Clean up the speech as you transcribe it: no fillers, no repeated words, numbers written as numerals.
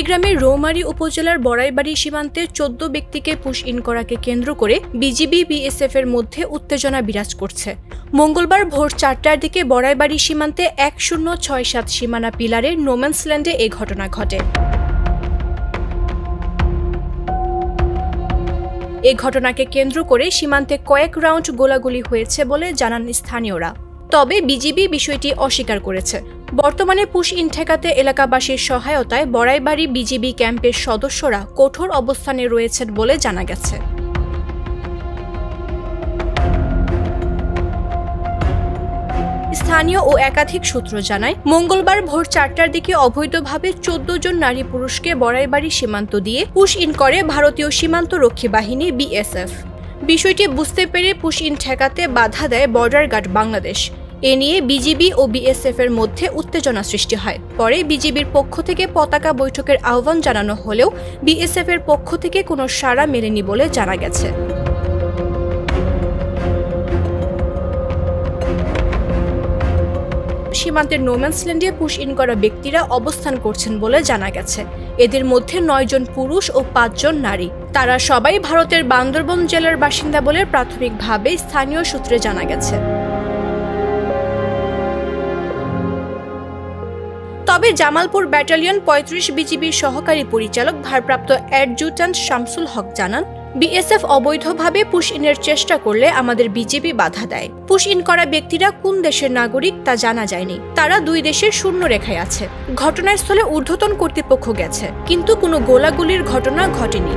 কুড়িগ্রামের রৌমারী উপজেলার বড়াইবাড়ি সীমান্তে ১৪ ব্যক্তিকে পুশ ইন করাকে কেন্দ্র করে বিজিবি বিএসএফ এর মধ্যে উত্তেজনা বিরাজ করছে। মঙ্গলবার ভোর ৪টার দিকে বড়াইবাড়ি সীমান্তে ১০৬৭ সীমানা পিলারের নোম্যান্সল্যান্ডে এ ঘটনা ঘটে। এ ঘটনাকে কেন্দ্র করে সীমান্তে কয়েক রাউন্ড গোলাগুলি হয়েছে বলে জানান স্থানীয়রা। তবে বিজিবি বিষয়টি অস্বীকার করেছে। বর্তমানে পুশ ইন ঠেকাতে এলাকাবাসীর সহায়তায় বড়াইবাড়ি বিজিবি ক্যাম্পের সদস্যরা কঠোর অবস্থানে রয়েছেন বলে জানা গেছে। স্থানীয় ও একাধিক সূত্র জানায়, মঙ্গলবার ভোর ৪টার দিকে অবৈধভাবে ১৪ জন নারী পুরুষকে বড়াইবাড়ি সীমান্ত দিয়ে পুশ ইন করে ভারতীয় সীমান্ত রক্ষী বাহিনী বিএসএফ। বিষয়টি বুঝতে পেরে পুশ ইন ঠেকাতে বাধা দেয় বর্ডার গার্ড বাংলাদেশ। এ নিয়ে বিজিবি ও বিএসএফ এর মধ্যে উত্তেজনা সৃষ্টি হয়। পরে বিজিবির পক্ষ থেকে পতাকা বৈঠকের আহ্বান জানানো হলেও বিএসএফ এর পক্ষ থেকে কোনো সাড়া মেলেনি বলে জানা গেছে। সীমান্তের নোম্যান্সল্যান্ডে পুশ ইন করা ব্যক্তিরা অবস্থান করছেন বলে জানা গেছে। এদের মধ্যে ৯ জন পুরুষ ও ৫ জন নারী। তারা সবাই ভারতের বান্দরবন জেলার বাসিন্দা বলে প্রাথমিকভাবে স্থানীয় সূত্রে জানা গেছে। তবে জামালপুর ব্যাটালিয়ন ৩৫ বিজিবির সহকারী পরিচালক ভারপ্রাপ্ত অ্যাডজুট্যান্ট শামসুল হক জানান, বিএসএফ অবৈধভাবে পুশ ইনের চেষ্টা করলে আমাদের বিজিবি বাধা দেয়। পুশ ইন করা ব্যক্তিরা কোন দেশের নাগরিক তা জানা যায়নি। তারা ২ দেশের শূন্য রেখায় আছে। ঘটনাস্থলে ঊর্ধ্বতন কর্তৃপক্ষ গেছে, কিন্তু কোনো গোলাগুলির ঘটনা ঘটেনি।